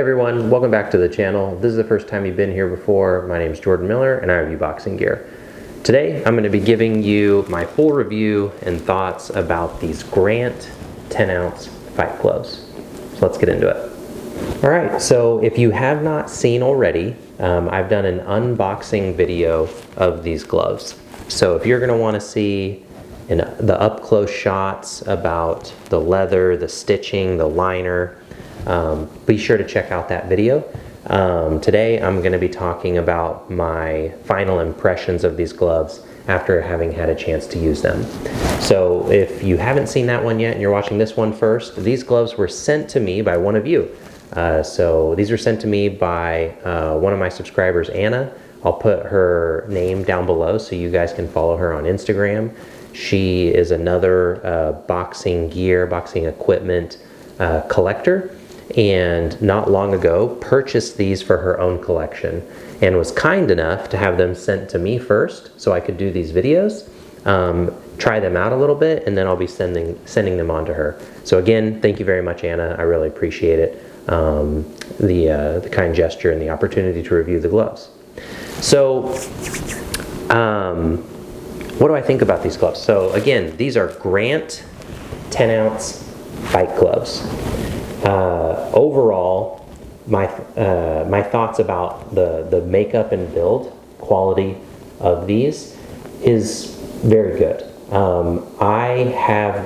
everyone, welcome back to the channel. If this is the first time you've been here before, my name is Jordan Miller and I review boxing gear. Today I'm going to be giving you my full review and thoughts about these Grant 10-ounce fight gloves. So let's get into it. Alright, so if you have not seen already, I've done an unboxing video of these gloves. So if you're going to want to see the up-close shots about the leather, the stitching, the liner, be sure to check out that video. Today I'm going to be talking about my final impressions of these gloves after having had a chance to use them. So if you haven't seen that one yet and you're watching this one first, these gloves were sent to me by one of you. So these were sent to me by one of my subscribers, Anna. I'll put her name down below so you guys can follow her on Instagram. She is another boxing gear, boxing equipment collector, and not long ago purchased these for her own collection and was kind enough to have them sent to me first so I could do these videos, try them out a little bit, and then I'll be sending them on to her. So again, thank you very much, Anna. I really appreciate it, the kind gesture and the opportunity to review the gloves. So what do I think about these gloves? So again, these are Grant 10-ounce fight gloves. Overall, my thoughts about the makeup and build quality of these is very good.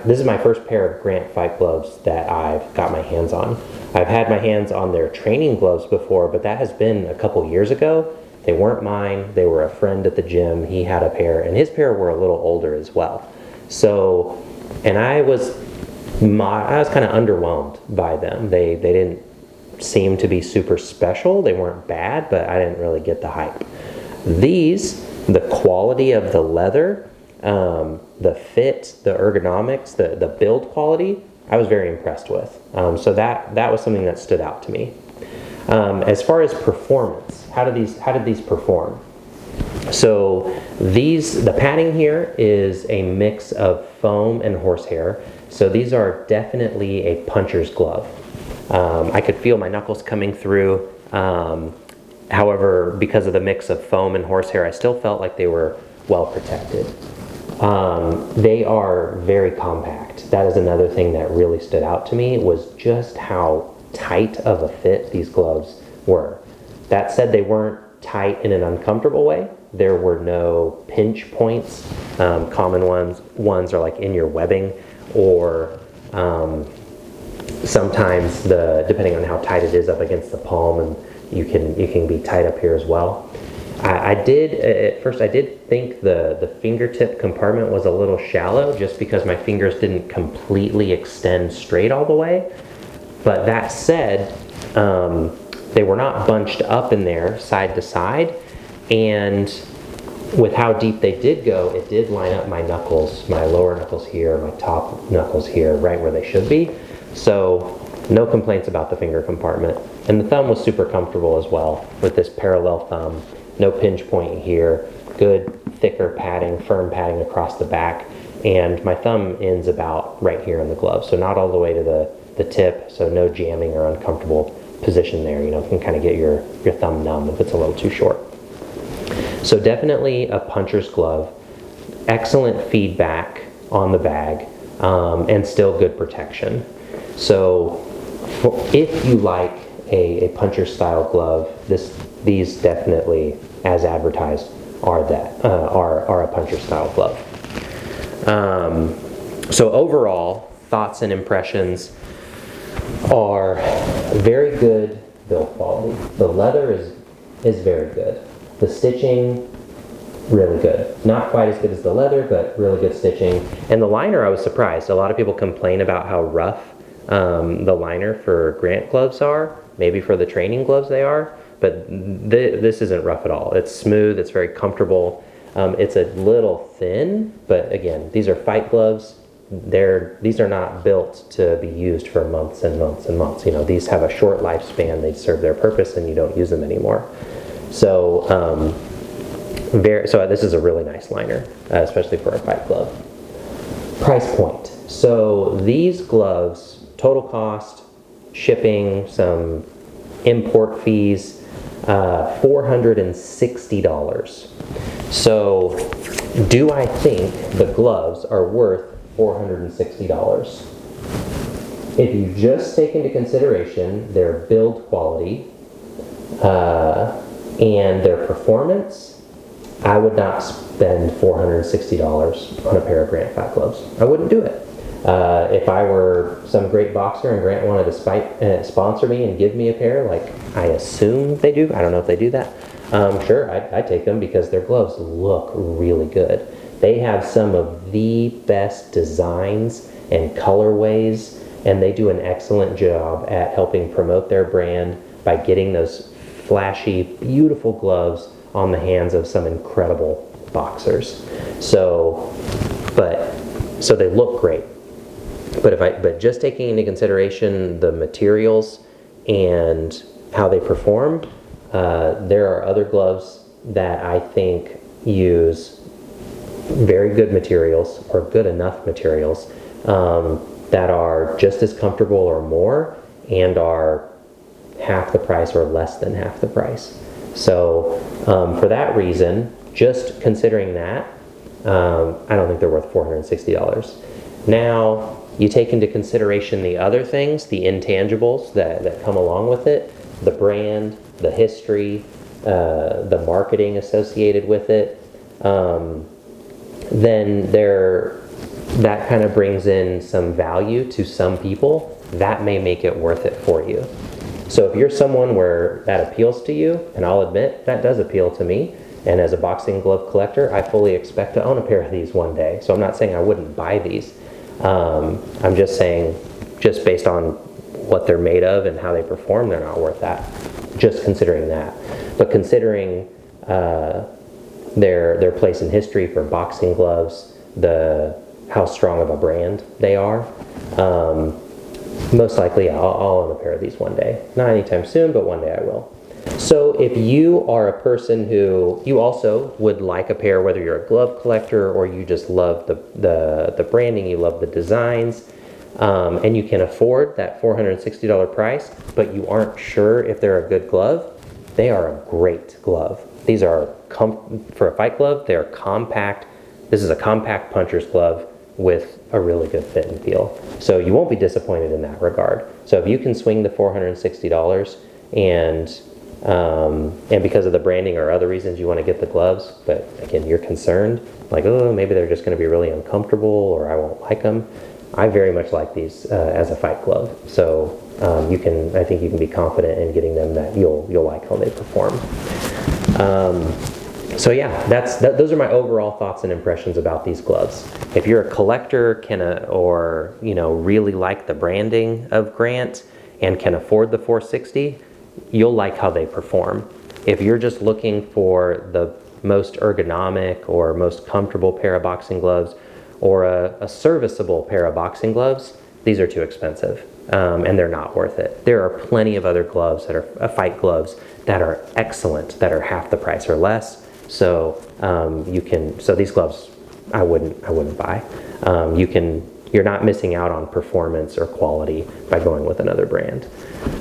This is my first pair of Grant fight gloves that I've got my hands on. I've had my hands on their training gloves before, but that has been a couple years ago. They weren't mine. They were a friend at the gym. He had a pair, and his pair were a little older as well. So, and I was kind of underwhelmed by them. They didn't seem to be super special. They weren't bad, but I didn't really get the hype. These, the quality of the leather, the fit, the ergonomics, the build quality, I was very impressed with. So that was something that stood out to me. As far as performance, how did these perform? So the padding here is a mix of foam and horsehair. So these are definitely a puncher's glove. I could feel my knuckles coming through. However, because of the mix of foam and horsehair, I still felt like they were well protected. They are very compact. That is another thing that really stood out to me, was just how tight of a fit these gloves were. That said, they weren't tight in an uncomfortable way. There were no pinch points. Common ones are like in your webbing, or sometimes depending on how tight it is up against the palm, and you can be tight up here as well. At first I did think the fingertip compartment was a little shallow, just because my fingers didn't completely extend straight all the way. But that said, they were not bunched up in there side to side, and with how deep they did go, it did line up my knuckles, my lower knuckles here, my top knuckles here, right where they should be. So no complaints about the finger compartment. And the thumb was super comfortable as well with this parallel thumb. No pinch point here, good thicker padding, firm padding across the back, and my thumb ends about right here in the glove, so not all the way to the tip, so no jamming or uncomfortable position there. You can kind of get your thumb numb if it's a little too short. So definitely a puncher's glove. Excellent feedback on the bag, and still good protection. So if you like a puncher style glove, these definitely, as advertised, are a puncher style glove. So overall, thoughts and impressions are very good build quality. The leather is very good. The stitching, really good. Not quite as good as the leather, but really good stitching. And the liner, I was surprised. A lot of people complain about how rough the liner for Grant gloves are. Maybe for the training gloves they are, but this isn't rough at all. It's smooth, it's very comfortable. It's a little thin, but again, these are fight gloves. These are not built to be used for months and months and months. These have a short lifespan. They serve their purpose and you don't use them anymore. So, so this is a really nice liner, especially for a fight glove. Price point. So these gloves, total cost, shipping, some import fees, $460. So do I think the gloves are worth $460? If you just take into consideration their build quality and their performance, I would not spend $460 on a pair of Grant Fight gloves. I wouldn't do it. If I were some great boxer and Grant wanted to sponsor me and give me a pair, like I assume they do, I don't know if they do that, sure, I'd take them because their gloves look really good. They have some of the best designs and colorways, and they do an excellent job at helping promote their brand by getting those flashy, beautiful gloves on the hands of some incredible boxers. So they look great. But just taking into consideration the materials and how they perform, there are other gloves that I think use very good materials or good enough materials that are just as comfortable or more and are half the price or less than half the price. So for that reason, just considering that, I don't think they're worth $460. Now, you take into consideration the other things, the intangibles that come along with it, the brand, the history, the marketing associated with it, then that kind of brings in some value to some people. That may make it worth it for you. So if you're someone where that appeals to you, and I'll admit that does appeal to me, and as a boxing glove collector, I fully expect to own a pair of these one day. So I'm not saying I wouldn't buy these. I'm just saying, just based on what they're made of and how they perform, they're not worth that. Just considering that. But considering their place in history for boxing gloves, how strong of a brand they are, most likely I'll own a pair of these one day. Not anytime soon, but one day I will. So if you are a person who you also would like a pair, whether you're a glove collector or you just love the branding, you love the designs, and you can afford that $460 price, but you aren't sure if they're a good glove, they are a great glove. These are, for a fight glove, they're compact. This is a compact puncher's glove with a really good fit and feel. So you won't be disappointed in that regard. So if you can swing the $460 and because of the branding or other reasons you want to get the gloves, but again, you're concerned, like, oh, maybe they're just going to be really uncomfortable or I won't like them. I very much like these as a fight glove. So I think you can be confident in getting them that you'll like how they perform. So yeah, those are my overall thoughts and impressions about these gloves. If you're a collector or really like the branding of Grant and can afford the $460, you'll like how they perform. If you're just looking for the most ergonomic or most comfortable pair of boxing gloves or a serviceable pair of boxing gloves, these are too expensive and they're not worth it. There are plenty of other gloves that are fight gloves that are excellent, that are half the price or less. So so these gloves I wouldn't buy. You're not missing out on performance or quality by going with another brand.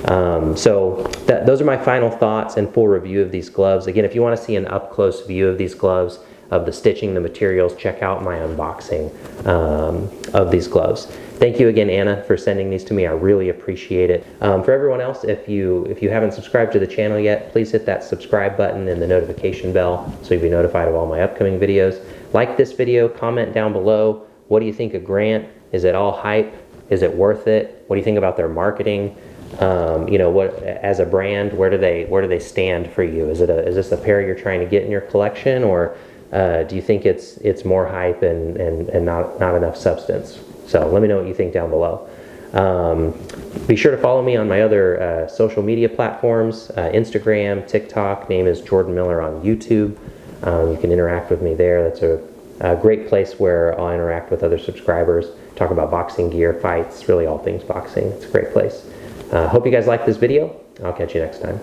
Those are my final thoughts and full review of these gloves. Again, if you want to see an up-close view of these gloves, of the stitching, the materials, check out my unboxing of these gloves. Thank you again, Anna, for sending these to me. I really appreciate it. For everyone else, if you haven't subscribed to the channel yet, please hit that subscribe button and the notification bell so you'll be notified of all my upcoming videos. Like this video, comment down below. What do you think of Grant? Is it all hype? Is it worth it? What do you think about their marketing? As a brand, where do they stand for you? Is this a pair you're trying to get in your collection, or do you think it's more hype and not enough substance? So let me know what you think down below. Be sure to follow me on my other social media platforms, Instagram, TikTok. Name is Jordan Miller on YouTube. You can interact with me there. That's a great place where I'll interact with other subscribers, talk about boxing gear, fights, really all things boxing. It's a great place. Hope you guys liked this video. I'll catch you next time.